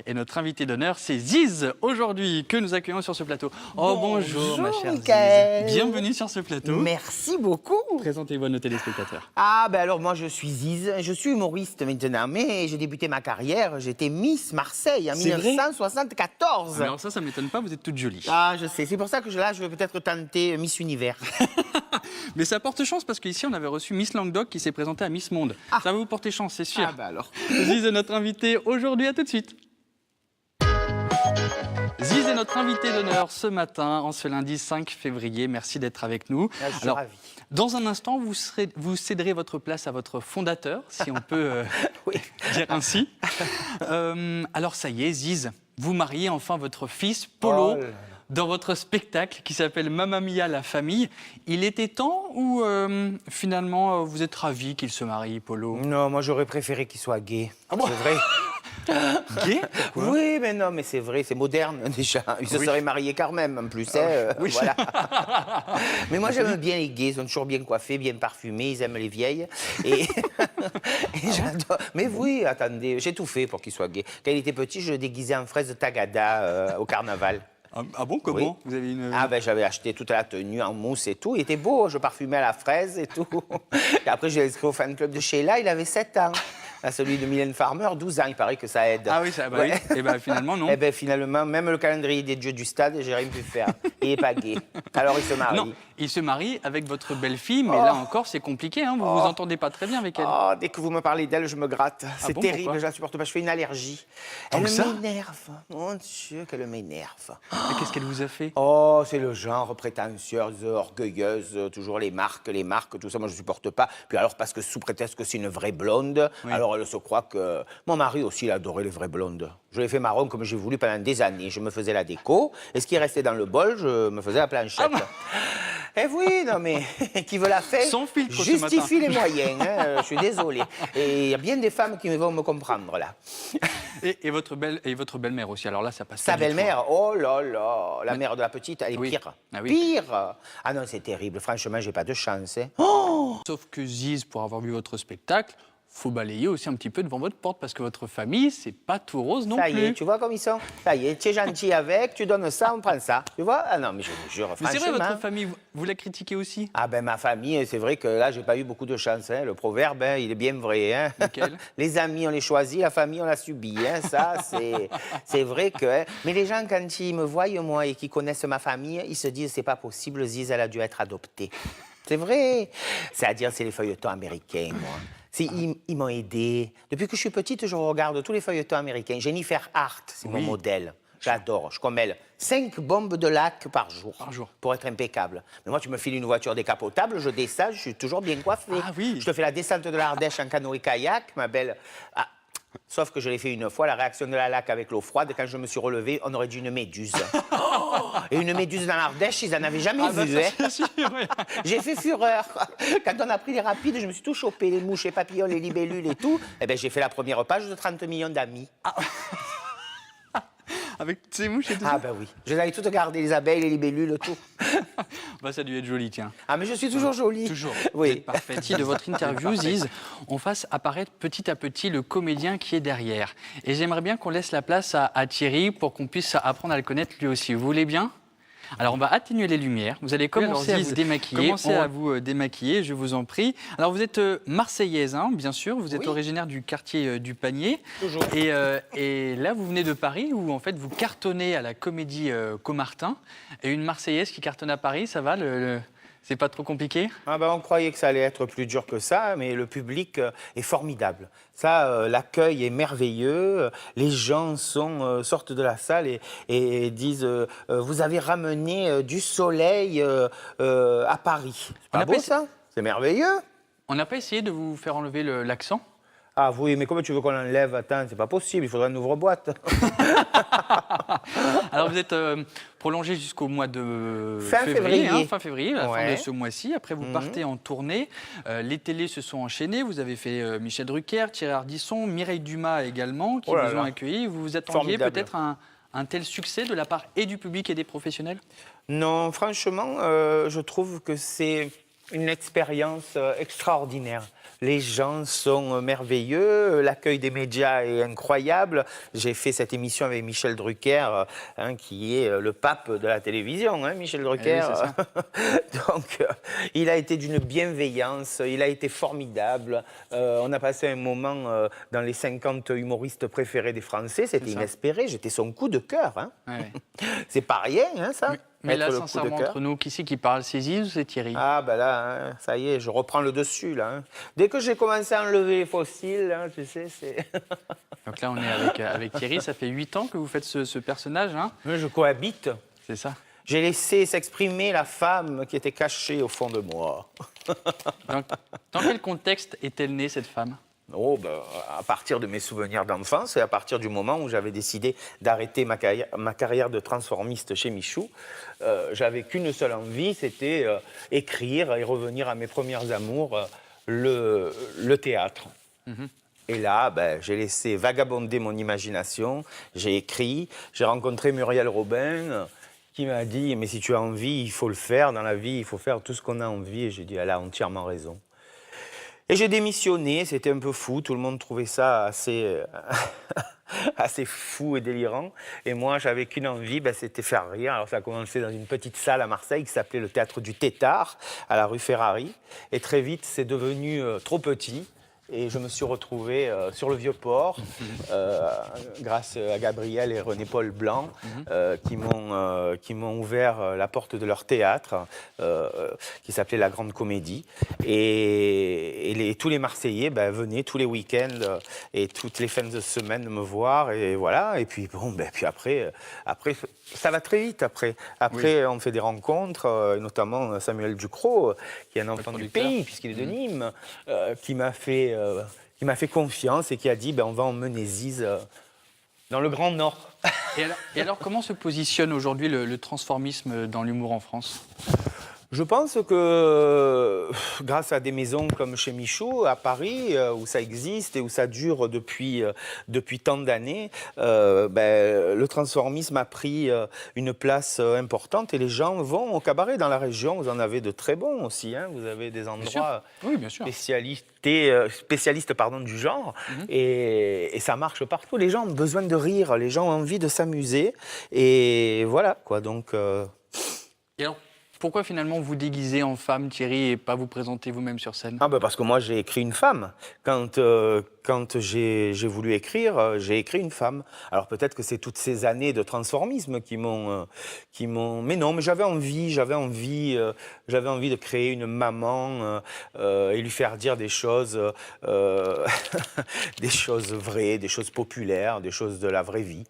Et notre invité d'honneur, c'est Ziz, aujourd'hui, que nous accueillons sur ce plateau. Oh, bonjour ma chère Mickaël. Ziz. Bienvenue sur ce plateau. Merci beaucoup. Présentez-vous à nos téléspectateurs. Ah, ben alors moi je suis Ziz, je suis humoriste maintenant, mais j'ai débuté ma carrière, j'étais Miss Marseille en C'est vrai 1974. Alors ça ne m'étonne pas, vous êtes toute jolie. Ah, je sais, c'est pour ça que là, je vais peut-être tenter Miss Univers. Mais ça porte chance parce qu'ici, on avait reçu Miss Languedoc qui s'est présentée à Miss Monde. Ça va vous porter chance, c'est sûr. Ah, ben alors. Ziz est notre invité aujourd'hui, à tout de suite. Ziz est notre invité d'honneur ce matin, en ce lundi 5 février. Merci d'être avec nous. Ah, je suis ravi. Dans un instant, vous céderez votre place à votre fondateur, si on peut Oui. dire ainsi. Alors ça y est, Ziz, vous mariez enfin votre fils, Polo, Oh là là. dans votre spectacle qui s'appelle Mamma Mia, la famille. Il était temps ou finalement vous êtes ravi qu'il se marie, Polo? Non, moi j'aurais préféré qu'il soit gay. Ah bon? C'est vrai. Gay? Oui, mais non, mais c'est vrai, c'est moderne déjà. Il se serait marié quand même, en plus. Oui. Voilà. Mais moi, j'aime bien les gays. Ils sont toujours bien coiffés, bien parfumés. Ils aiment les vieilles. Et, et j'adore. Mais oui, attendez, j'ai tout fait pour qu'il soit gay. Quand il était petit, je le déguisais en fraise Tagada au carnaval. Ah bon, comment? Oui. Vous avez une... Ah ben j'avais acheté toute la tenue en mousse et tout. Il était beau, je parfumais à la fraise et tout. Et après, je l'ai inscrit au fan club de Sheila, il avait 7 ans. À celui de Mylène Farmer, 12 ans, il paraît que ça aide. Ah oui, ça, bah Ouais. oui. Et ben finalement, non. Eh ben finalement, même le calendrier des dieux du stade, j'ai rien pu faire. Il n'est pas gay. Alors il se marie. Non, il se marie avec votre belle-fille, mais là encore, c'est compliqué, hein, vous vous entendez pas très bien avec elle. Oh, dès que vous me parlez d'elle, je me gratte. C'est bon, terrible, pourquoi je la supporte pas. Je fais une allergie. Comme Elle ça m'énerve. Mon Dieu, qu'elle m'énerve. Mais qu'est-ce qu'elle vous a fait? Oh, c'est le genre prétentieuse, orgueilleuse, toujours les marques, tout ça, moi je supporte pas. Puis alors, parce que sous prétexte que c'est une vraie blonde, Oui. alors elle se croit que... Mon mari aussi, il adorait les vraies blondes. Je l'ai fait marron comme j'ai voulu pendant des années. Je me faisais la déco, et ce qui restait dans le bol, je me faisais la planchette. Eh oui, non mais, qui veut la faire, Sans filtre ce justifie matin. les moyens, hein, je suis désolé. Et il y a bien des femmes qui vont me comprendre, là. Et votre belle-mère aussi, alors là, ça passe Sa pas du tout. belle-mère, oh là là, la mère de la petite, elle est Oui. pire. Ah oui. Pire. Ah non, c'est terrible. Franchement, j'ai pas de chance. Hein. Sauf que Ziz, pour avoir vu votre spectacle, faut balayer aussi un petit peu devant votre porte, parce que votre famille, c'est pas tout rose non Ça plus. y est, tu vois comme ils sont. Ça y est, tu es gentil avec, tu donnes ça, on prend ça. Tu vois? Ah non, mais je vous jure, Mais c'est vrai, franchement. votre famille, vous la critiquez aussi? Ah ben ma famille, c'est vrai que là, j'ai pas eu beaucoup de chance. Hein. Le proverbe, hein, il est bien vrai. Hein. Lequel? Les amis, on les choisit, la famille, on la subit. Hein. Ça, c'est vrai que... Hein. Mais les gens, quand ils me voient, moi, et qu'ils connaissent ma famille, ils se disent, c'est pas possible, Ziz, elle a dû être adoptée. C'est vrai. C'est-à-dire, c'est les feuilletons américains, moi. Ils m'ont aidé. Depuis que je suis petite, je regarde tous les feuilletons américains. Jennifer Hart, c'est mon modèle. J'adore. Je commelle 5 bombes de lac par jour. Par jour. Pour être impeccable. Mais moi, tu me files une voiture décapotable, je descends, je suis toujours bien coiffée. Ah oui. Je te fais la descente de l'Ardèche en canoë-kayak, ma belle. Ah. Sauf que je l'ai fait une fois, la réaction de la lac avec l'eau froide, quand je me suis relevé, on aurait dit une méduse. Et une méduse dans l'Ardèche, ils n'en avaient jamais vu. Hein. c'est sûr, oui. J'ai fait fureur. Quand on a pris les rapides, je me suis tout chopé, les mouches, les papillons, les libellules et tout. Eh bien, j'ai fait la première page de 30 millions d'amis. Avec ces mouches et tout Ah ça. ben oui. Je les avais toutes gardées, les abeilles, les libellules, tout. Bah, ça a dû être joli, tiens. Ah mais je suis toujours jolie. Toujours. Vous Oui. êtes parfaite. De votre interview, Ziz, on fasse apparaître petit à petit le comédien qui est derrière. Et j'aimerais bien qu'on laisse la place à Thierry pour qu'on puisse apprendre à le connaître lui aussi. Vous voulez bien? Alors, on va atténuer les lumières. Vous allez commencer à vous démaquiller. Commencez à vous démaquiller, je vous en prie. Alors, vous êtes marseillaise, hein, bien sûr. Vous êtes Oui. originaire du quartier du Panier. Toujours. Et là, vous venez de Paris, où en fait, vous cartonnez à la Comédie Comartin. Et une marseillaise qui cartonne à Paris, ça va C'est pas trop compliqué? Ah ben, on croyait que ça allait être plus dur que ça, mais le public est formidable. Ça, l'accueil est merveilleux. Les gens sortent de la salle et disent vous avez ramené du soleil à Paris. C'est On pas a beau pas- ça? C'est merveilleux. On n'a pas essayé de vous faire enlever l'accent? Ah oui, mais comment tu veux qu'on l'enlève? Attends, c'est pas possible, il faudrait une ouvre-boîte. Alors vous êtes prolongé jusqu'au mois de Fin février. hein, fin février, à la fin Ouais. de ce mois-ci. Après, vous partez en tournée. Les télés se sont enchaînées. Vous avez fait Michel Drucker, Thierry Ardisson, Mireille Dumas également, qui Oh là vous ont là. accueilli. Vous vous attendiez Formidable. peut-être à un tel succès de la part et du public et des professionnels? Non, franchement, je trouve que c'est une expérience extraordinaire. Les gens sont merveilleux, l'accueil des médias est incroyable. J'ai fait cette émission avec Michel Drucker, qui est le pape de la télévision, Michel Drucker. Eh oui, c'est ça. Donc, il a été d'une bienveillance, il a été formidable. On a passé un moment dans les 50 humoristes préférés des Français, c'était inespéré, j'étais son coup de cœur. Ouais. C'est pas rien, ça. Mais là, Être le coup de sincèrement, cœur. entre nous, qui c'est qui parle? C'est Ziz ou c'est Thierry? Ah, ben là, ça y est, je reprends le dessus, là. Dès que j'ai commencé à enlever les fossiles, tu sais, c'est... Donc là, on est avec Thierry. Ça fait 8 ans que vous faites ce personnage, hein? Moi, je cohabite. C'est ça. J'ai laissé s'exprimer la femme qui était cachée au fond de moi. Dans quel contexte est-elle née, cette femme? Oh, ben, à partir de mes souvenirs d'enfance et à partir du moment où j'avais décidé d'arrêter ma carrière de transformiste chez Michou, j'avais qu'une seule envie, c'était écrire et revenir à mes premiers amours, le théâtre. Et là, ben, j'ai laissé vagabonder mon imagination, j'ai écrit, j'ai rencontré Muriel Robin qui m'a dit « Mais si tu as envie, il faut le faire, dans la vie, il faut faire tout ce qu'on a envie. » Et j'ai dit « Elle a entièrement raison. » Et j'ai démissionné, c'était un peu fou, tout le monde trouvait ça assez, assez fou et délirant. Et moi, j'avais qu'une envie, ben, c'était faire rire. Alors ça a commencé dans une petite salle à Marseille qui s'appelait le Théâtre du Tétard, à la rue Ferrari. Et très vite, c'est devenu trop petit. Et je me suis retrouvé sur le Vieux-Port, grâce à Gabriel et René-Paul Blanc, qui m'ont ouvert la porte de leur théâtre, qui s'appelait La Grande Comédie. Et tous les Marseillais venaient tous les week-ends et toutes les fins de semaine me voir. Et voilà. Et puis, bon, puis après, ça va très vite. Après, oui. On fait des rencontres, notamment Samuel Ducrot, qui est un enfant du pays, puisqu'il est de Nîmes, qui m'a fait confiance et qui a dit on va emmener Ziz dans le Grand Nord. Et alors, comment se positionne aujourd'hui le transformisme dans l'humour en France ? Je pense que grâce à des maisons comme chez Michou, à Paris, où ça existe et où ça dure depuis tant d'années, le transformisme a pris une place importante et les gens vont au cabaret dans la région. Vous en avez de très bons aussi. Vous avez des endroits bien sûr. spécialistes du genre et ça marche partout. Les gens ont besoin de rire, les gens ont envie de s'amuser et voilà quoi. Donc. Et alors, pourquoi finalement vous déguisez en femme, Thierry, et pas vous présenter vous-même sur scène ? Parce que moi j'ai écrit une femme. Quand j'ai voulu écrire, j'ai écrit une femme. Alors peut-être que c'est toutes ces années de transformisme qui m'ont. Mais non, mais j'avais envie de créer une maman et lui faire dire des choses, des choses vraies, des choses populaires, des choses de la vraie vie.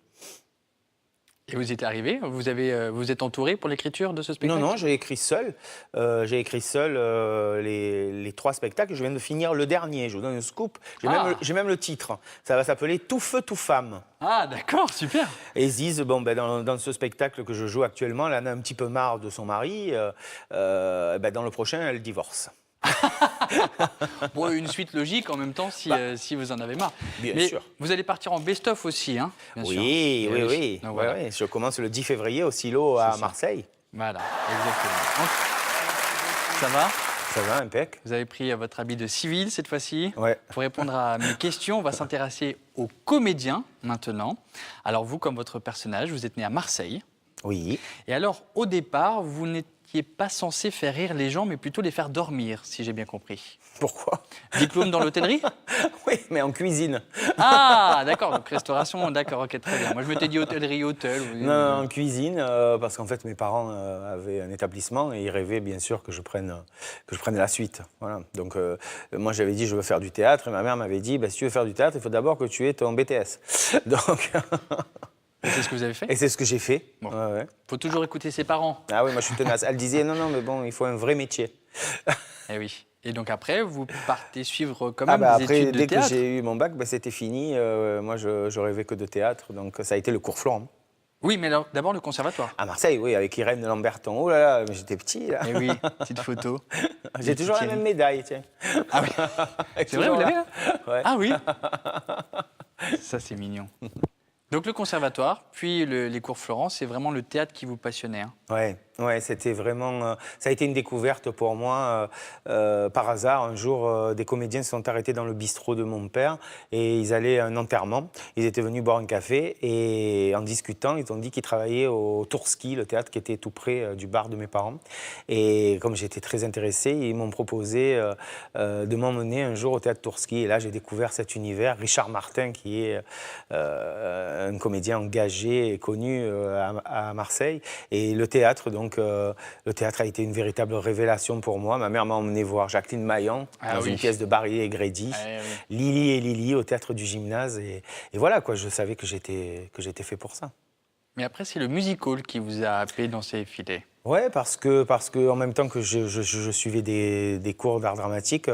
Et vous y êtes arrivé ? Vous êtes entouré pour l'écriture de ce spectacle ? Non, j'ai écrit seul. J'ai écrit seul les 3 spectacles. Je viens de finir le dernier. Je vous donne un scoop. J'ai même le titre. Ça va s'appeler Tout feu, tout femme. Ah, d'accord, super. Et Ziz, dans ce spectacle que je joue actuellement, elle en a un petit peu marre de son mari. Dans le prochain, elle divorce. Bon, une suite logique en même temps si vous en avez marre. Bien sûr. Vous allez partir en best-of aussi, hein, bien sûr. Oui. Donc, voilà. Oui. Je commence le 10 février au Silo à Marseille. Voilà, exactement. Ça va ? Ça va, impec. Vous avez pris votre habit de civil cette fois-ci. Ouais. Pour répondre à mes questions, on va s'intéresser aux comédiens maintenant. Alors vous, comme votre personnage, vous êtes né à Marseille. Oui. Et alors, au départ, vous n'étiez pas censé faire rire les gens, mais plutôt les faire dormir, si j'ai bien compris. Pourquoi ? Diplôme dans l'hôtellerie ? Oui, mais en cuisine. Ah, d'accord, donc restauration, d'accord, ok, très bien. Moi, je m'étais dit hôtellerie, hôtel. Non, en cuisine, parce qu'en fait, mes parents avaient un établissement et ils rêvaient, bien sûr, que je prenne la suite. Voilà. Donc, moi, j'avais dit, je veux faire du théâtre, et ma mère m'avait dit, si tu veux faire du théâtre, il faut d'abord que tu aies ton BTS. Donc... Et c'est ce que vous avez fait ? Et c'est ce que j'ai fait. Bon. Ouais. Faut toujours écouter ses parents. Ah oui, moi, je suis tenace. Elle disait, non, mais bon, il faut un vrai métier. Eh oui. Et donc après, vous partez suivre quand même des après, études de dès théâtre. que j'ai eu mon bac, c'était fini. Moi, je rêvais que de théâtre. Donc, ça a été le cours Florent. Oui, mais alors, d'abord le conservatoire. À Marseille, oui, avec Irène Lamberton. Oh là là, mais j'étais petit, là. Eh oui, petite photo. J'ai toujours la même médaille, tiens. Ah oui. C'est vrai, vous l'avez là ? Ouais. Ah oui. Ça, c'est mignon. Donc le conservatoire, puis les cours Florent, c'est vraiment le théâtre qui vous passionnait. Hein. Ouais. Ouais, c'était vraiment. Ça a été une découverte pour moi. Par hasard, un jour, des comédiens se sont arrêtés dans le bistrot de mon père et ils allaient à un enterrement. Ils étaient venus boire un café et en discutant, ils ont dit qu'ils travaillaient au Tourski, le théâtre qui était tout près du bar de mes parents. Et comme j'étais très intéressé, ils m'ont proposé de m'emmener un jour au théâtre Tourski. Et là, j'ai découvert cet univers. Richard Martin, qui est un comédien engagé et connu à Marseille. Et le théâtre, donc, le théâtre a été une véritable révélation pour moi. Ma mère m'a emmené voir Jacqueline Maillan dans une pièce de Barry et Grady, Lily et Lily au théâtre du Gymnase. Et voilà, quoi, je savais que j'étais fait pour ça. Mais après, c'est le musical qui vous a appelé dans ses filets. Ouais, parce que en même temps que je suivais des cours d'art dramatique,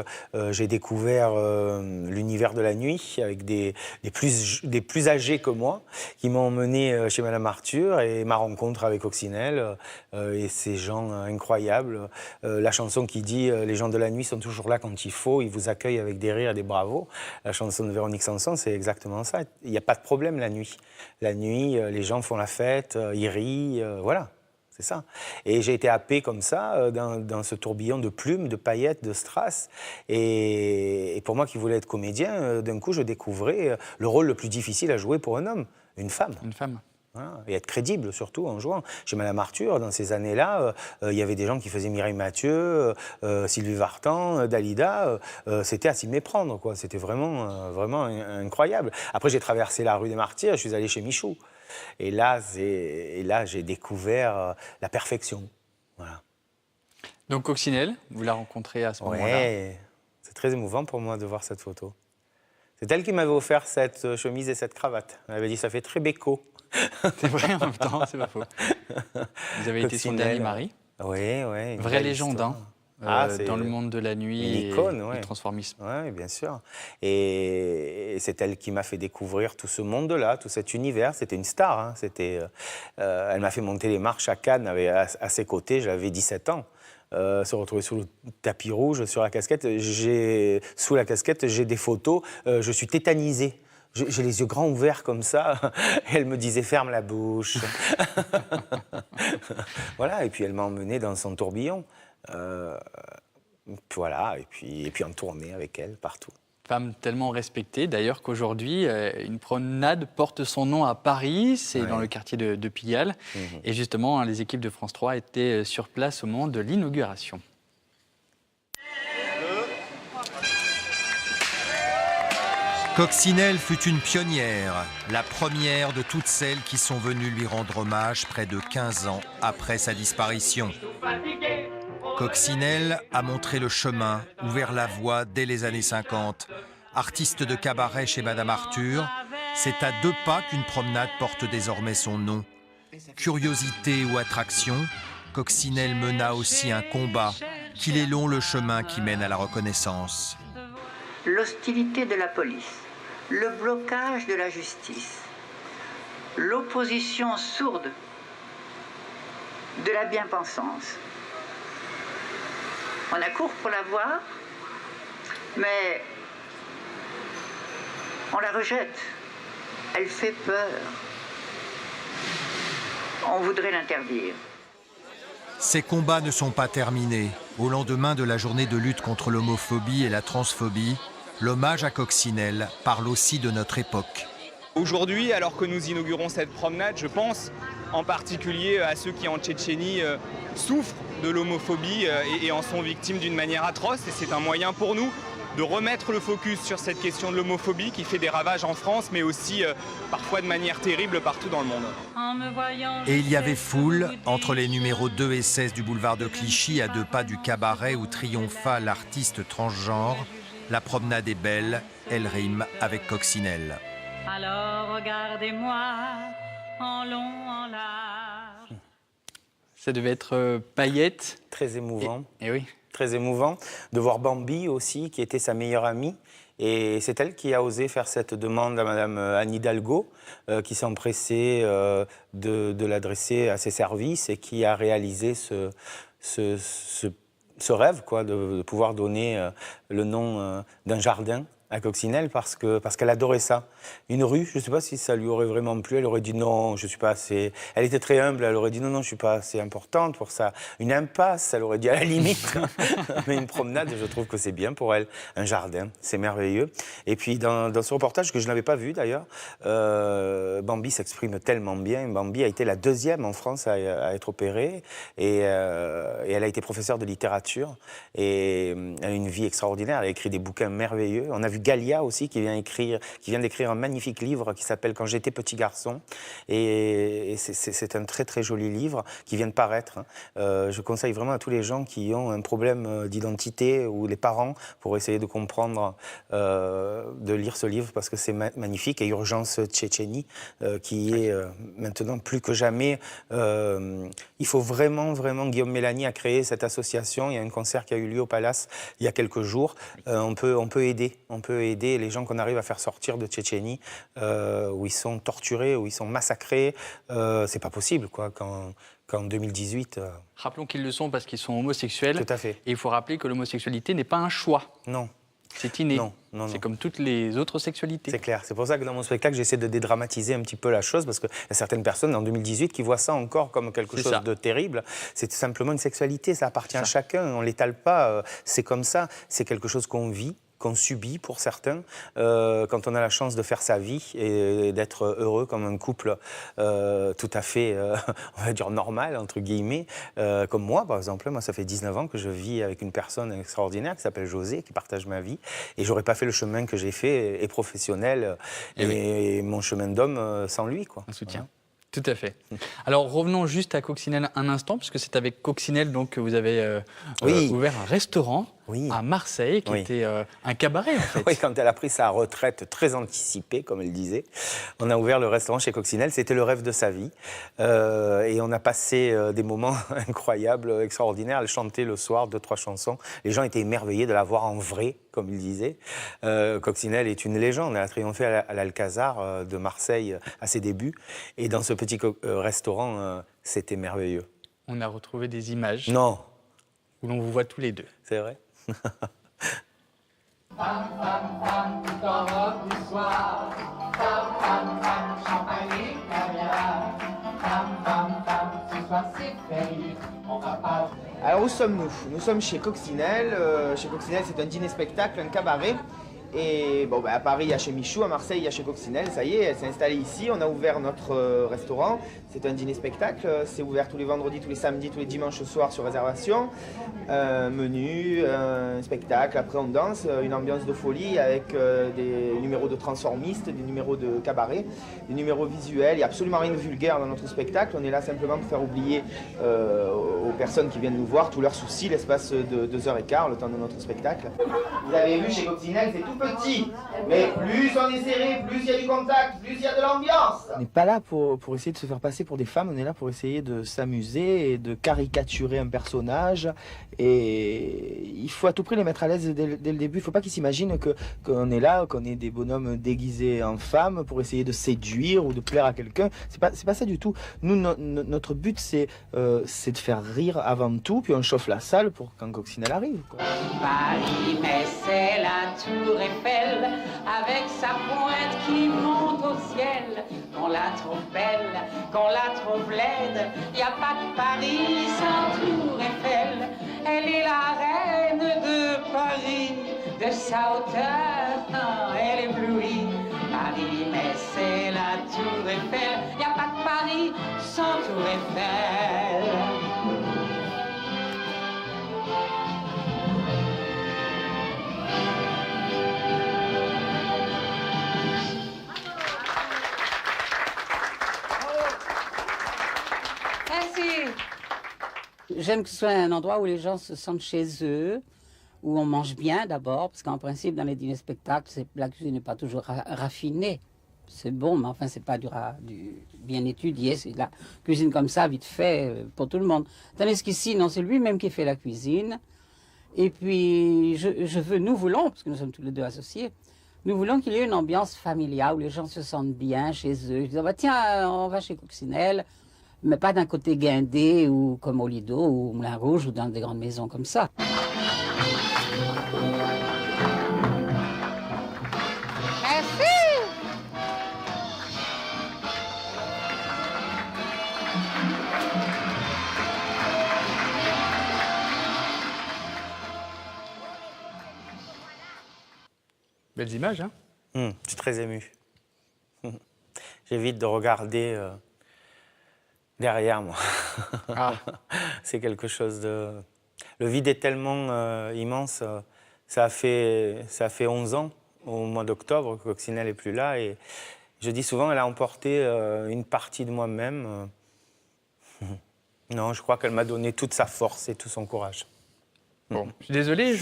j'ai découvert l'univers de la nuit avec des plus âgés que moi qui m'ont emmené chez Madame Arthur et ma rencontre avec Coccinelle et ces gens incroyables. La chanson qui dit les gens de la nuit sont toujours là quand il faut, ils vous accueillent avec des rires et des bravos. La chanson de Véronique Sanson, c'est exactement ça. Il n'y a pas de problème la nuit. La nuit, les gens font la fête, ils rient, voilà. C'est ça. Et j'ai été happé comme ça, dans ce tourbillon de plumes, de paillettes, de strass. Et pour moi qui voulais être comédien, d'un coup, je découvrais le rôle le plus difficile à jouer pour un homme, une femme. Une femme. Voilà. Et être crédible, surtout, en jouant. Chez Madame Arthur, dans ces années-là, il y avait des gens qui faisaient Mireille Mathieu, Sylvie Vartan, Dalida. C'était à s'y méprendre, quoi. C'était vraiment incroyable. Après, j'ai traversé la rue des Martyrs, je suis allé chez Michou. Et là, j'ai découvert la perfection. Voilà. Donc Coccinelle, vous la rencontrez à ce moment-là. Oui, c'est très émouvant pour moi de voir cette photo. C'est elle qui m'avait offert cette chemise et cette cravate. Elle m'avait dit, ça fait très béco. C'est vrai en même temps, c'est pas faux. Vous avez été son dernier mari. Oui, oui. Vraie légende, hein. Dans le monde de la nuit une icône, et du transformisme. Oui, bien sûr. Et c'est elle qui m'a fait découvrir tout ce monde-là, tout cet univers. C'était une star. Hein. Elle m'a fait monter les marches à Cannes à ses côtés. J'avais 17 ans. Se retrouver sous le tapis rouge, sur la casquette. Sous la casquette, j'ai des photos. Je suis tétanisé. J'ai les yeux grands ouverts comme ça. Elle me disait « ferme la bouche ». Voilà, et puis elle m'a emmené dans son tourbillon. Voilà, et puis en tournée avec elle, partout. Femme tellement respectée, d'ailleurs qu'aujourd'hui, une promenade porte son nom à Paris, c'est dans le quartier de Pigalle. Et justement, les équipes de France 3 étaient sur place au moment de l'inauguration. Coccinelle fut une pionnière, la première de toutes celles qui sont venues lui rendre hommage près de 15 ans après sa disparition. Coccinelle a montré le chemin, ouvert la voie dès les années 50. Artiste de cabaret chez Madame Arthur, c'est à 2 pas qu'une promenade porte désormais son nom. Curiosité ou attraction, Coccinelle mena aussi un combat, qu'il est long le chemin qui mène à la reconnaissance. L'hostilité de la police, le blocage de la justice, l'opposition sourde de la bien-pensance. On a court pour la voir, mais on la rejette. Elle fait peur. On voudrait l'interdire. Ces combats ne sont pas terminés. Au lendemain de la journée de lutte contre l'homophobie et la transphobie, l'hommage à Coccinelle parle aussi de notre époque. Aujourd'hui, alors que nous inaugurons cette promenade, je pense en particulier à ceux qui en Tchétchénie souffrent de l'homophobie et en sont victimes d'une manière atroce. Et c'est un moyen pour nous de remettre le focus sur cette question de l'homophobie qui fait des ravages en France, mais aussi parfois de manière terrible partout dans le monde. Et il y avait foule entre les numéros 2 et 16 du boulevard de Clichy, à 2 pas du cabaret où triompha l'artiste transgenre. La promenade est belle, elle rime avec Coccinelle. Alors regardez-moi en long, en large. Ça devait être paillette. Très émouvant. Et oui. Très émouvant de voir Bambi aussi, qui était sa meilleure amie. Et c'est elle qui a osé faire cette demande à Madame Anne Hidalgo, qui s'est empressée de l'adresser à ses services et qui a réalisé ce rêve, quoi, de pouvoir donner le nom d'un jardin à Coccinelle parce qu'elle adorait ça. Une rue, je ne sais pas si ça lui aurait vraiment plu, elle aurait dit non, je ne suis pas assez... Elle était très humble, elle aurait dit non, je ne suis pas assez importante pour ça. Une impasse, elle aurait dit à la limite. Mais une promenade, je trouve que c'est bien pour elle. Un jardin, c'est merveilleux. Et puis dans ce reportage, que je n'avais pas vu d'ailleurs, Bambi s'exprime tellement bien. Bambi a été la deuxième en France à être opérée et elle a été professeure de littérature et elle a une vie extraordinaire. Elle a écrit des bouquins merveilleux. On a vu Galia aussi qui vient d'écrire un magnifique livre qui s'appelle Quand j'étais petit garçon et c'est un très très joli livre qui vient de paraître. Je conseille vraiment à tous les gens qui ont un problème d'identité ou les parents pour essayer de comprendre, de lire ce livre parce que c'est magnifique. Et Urgence Tchétchénie qui est maintenant plus que jamais, il faut vraiment, Guillaume Mélanie a créé cette association. Il y a un concert qui a eu lieu au Palace il y a quelques jours. On peut aider les gens qu'on arrive à faire sortir de Tchétchénie, où ils sont torturés, où ils sont massacrés. C'est pas possible, quoi, qu'en 2018... Rappelons qu'ils le sont parce qu'ils sont homosexuels. Tout à fait. Et il faut rappeler que l'homosexualité n'est pas un choix. Non. C'est inné. Non. C'est comme toutes les autres sexualités. C'est clair. C'est pour ça que dans mon spectacle, j'essaie de dédramatiser un petit peu la chose, parce qu'il y a certaines personnes en 2018 qui voient ça encore comme quelque chose de terrible. C'est simplement une sexualité, ça appartient à chacun, on ne l'étale pas, c'est comme ça, c'est quelque chose qu'on vit, qu'on subit pour certains, quand on a la chance de faire sa vie et d'être heureux comme un couple tout à fait, on va dire, normal, entre guillemets. Comme moi, par exemple. Moi, ça fait 19 ans que je vis avec une personne extraordinaire qui s'appelle José, qui partage ma vie. Et je n'aurais pas fait le chemin que j'ai fait, et professionnel, et mon chemin d'homme sans lui, quoi. Un soutien. Voilà. Tout à fait. Alors revenons juste à Coccinelle un instant, puisque c'est avec Coccinelle donc, que vous avez ouvert un restaurant à Marseille, qui était un cabaret en fait. Oui, quand elle a pris sa retraite très anticipée, comme elle disait, on a ouvert le restaurant chez Coccinelle, c'était le rêve de sa vie. Et on a passé des moments incroyables, extraordinaires. Elle chantait le soir 2-3 chansons. Les gens étaient émerveillés de la voir en vrai, comme il disait. Coccinelle est une légende. Elle a triomphé à l'Alcazar de Marseille à ses débuts. Et dans ce petit restaurant, c'était merveilleux. On a retrouvé des images. Non. Où l'on vous voit tous les deux. C'est vrai. Alors où sommes-nous? Nous sommes chez Coccinelle. Chez Coccinelle, c'est un dîner-spectacle, un cabaret. Et bon, à Paris, il y a chez Michou, à Marseille, il y a chez Coccinelle. Ça y est, elle s'est installée ici. On a ouvert notre restaurant. C'est un dîner-spectacle. C'est ouvert tous les vendredis, tous les samedis, tous les dimanches soirs sur réservation. Menu, un spectacle. Après, on danse. Une ambiance de folie avec des numéros de transformistes, des numéros de cabaret, des numéros visuels. Il n'y a absolument rien de vulgaire dans notre spectacle. On est là simplement pour faire oublier aux personnes qui viennent nous voir tous leurs soucis l'espace de 2h15, le temps de notre spectacle. Vous avez vu, chez Coccinelle, c'est tout petit. Mais plus on est serré, plus il y a du contact, plus il y a de l'ambiance. On n'est pas là pour essayer de se faire passer pour des femmes, on est là pour essayer de s'amuser et de caricaturer un personnage. Et il faut à tout prix les mettre à l'aise dès le début. Il ne faut pas qu'ils s'imaginent qu'on est là, qu'on est des bonhommes déguisés en femmes pour essayer de séduire ou de plaire à quelqu'un. C'est pas ça du tout. Nous, notre but, c'est de faire rire avant tout, puis on chauffe la salle pour quand Coccinelle arrive, quoi. Paris, mais c'est la tour Eiffel, avec sa pointe qui monte au ciel. Qu'on la trouve belle, qu'on la trouve laide, y a pas de Paris sans tour Eiffel. Elle est la reine de Paris, de sa hauteur, elle éblouit. Paris, mais c'est la tour Eiffel, y a pas de Paris sans tour Eiffel. Merci. J'aime que ce soit un endroit où les gens se sentent chez eux, où on mange bien d'abord, parce qu'en principe, dans les dîners-spectacles, la cuisine n'est pas toujours raffinée. C'est bon, mais enfin, c'est pas du bien étudié. C'est de la cuisine comme ça, vite fait, pour tout le monde. Tandis qu'ici, non, c'est lui-même qui fait la cuisine. Et puis, nous voulons, parce que nous sommes tous les deux associés, nous voulons qu'il y ait une ambiance familiale, où les gens se sentent bien chez eux. Je dis, bah, tiens, on va chez Coccinelle, mais pas d'un côté guindé, ou comme au Lido, ou au Moulin Rouge, ou dans des grandes maisons comme ça. Belles images, hein? Je suis très ému. J'évite de regarder derrière moi. Ah. C'est quelque chose de... Le vide est tellement immense. Ça a fait 11 ans, au mois d'octobre, que Coccinelle n'est plus là. Et je dis souvent, elle a emporté une partie de moi-même. Non, je crois qu'elle m'a donné toute sa force et tout son courage. Bon, je suis désolé.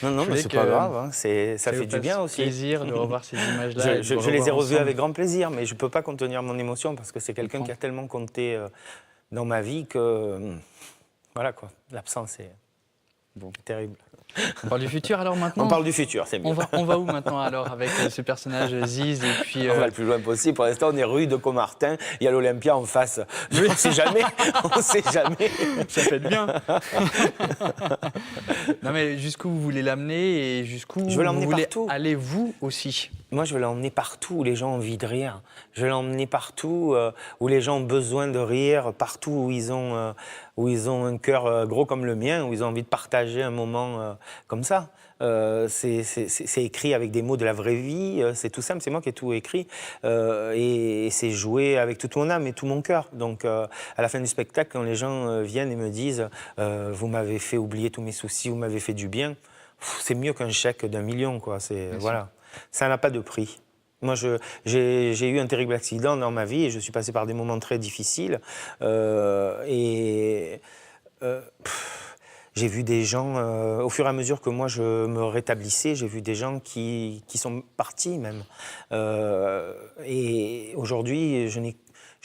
Non, mais c'est pas grave. Hein. Ça fait du bien aussi. Plaisir de revoir ces images-là. Je les ai revues avec grand plaisir, mais je ne peux pas contenir mon émotion parce que c'est quelqu'un qui a tellement compté dans ma vie que... voilà quoi, l'absence est terrible. On parle du futur alors maintenant? On parle du futur, c'est mieux. On va où maintenant alors avec ce personnage Ziz et puis On va le plus loin possible. Pour l'instant, on est rue de Comartin. Il y a l'Olympia en face. On ne sait jamais. On sait jamais. Ça fait bien. Non mais jusqu'où vous voulez l'amener et jusqu'où Je veux l'emmener vous voulez partout. aller vous aussi? Moi, je veux l'emmener partout où les gens ont envie de rire. Je veux l'emmener partout où les gens ont besoin de rire, partout où ils ont un cœur gros comme le mien, où ils ont envie de partager un moment comme ça. C'est écrit avec des mots de la vraie vie, c'est tout simple, c'est moi qui ai tout écrit. Et c'est joué avec toute mon âme et tout mon cœur. Donc, à la fin du spectacle, quand les gens viennent et me disent « Vous m'avez fait oublier tous mes soucis, vous m'avez fait du bien », c'est mieux qu'un chèque d'1 million, quoi. Voilà. Ça n'a pas de prix. Moi, j'ai eu un terrible accident dans ma vie et je suis passé par des moments très difficiles. J'ai vu des gens, au fur et à mesure que moi je me rétablissais, j'ai vu des gens qui sont partis même. Et aujourd'hui, je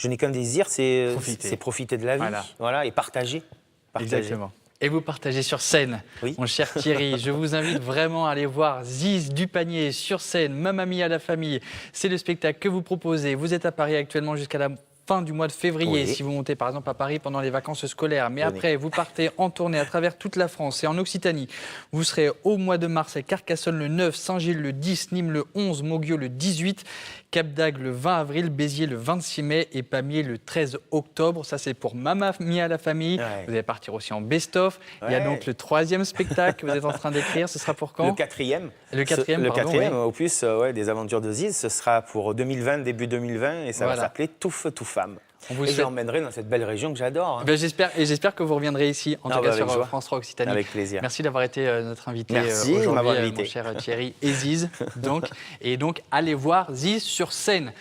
n'ai qu'un désir, c'est profiter de la vie, voilà, et partager. Exactement. Et vous partagez sur scène, mon cher Thierry. Je vous invite vraiment à aller voir Ziz du Panier sur scène, Mamma Mia la famille. C'est le spectacle que vous proposez. Vous êtes à Paris actuellement jusqu'à la fin du mois de février, si vous montez par exemple à Paris pendant les vacances scolaires. Mais après, vous partez en tournée à travers toute la France et en Occitanie. Vous serez au mois de mars à Carcassonne le 9, Saint-Gilles le 10, Nîmes le 11, Moguio le 18, Cap d'Agde le 20 avril, Béziers le 26 mai et Pamiers le 13 octobre. Ça, c'est pour Mamma Mia la famille. Vous allez partir aussi en best-of. Il y a donc le 3e spectacle que vous êtes en train d'écrire. Ce sera pour quand? Le 4e. Le 4e, opus des aventures de Ziz. Ce sera pour 2020, début 2020. Et ça va s'appeler Tout feu, tout femme. Et je l'emmènerai dans cette belle région que j'adore. Ben, j'espère que vous reviendrez ici, en tout cas sur France 3 Occitanie. Avec plaisir. Merci d'avoir été notre invité aujourd'hui, mon cher Thierry et Ziz. Et donc, allez voir Ziz sur scène.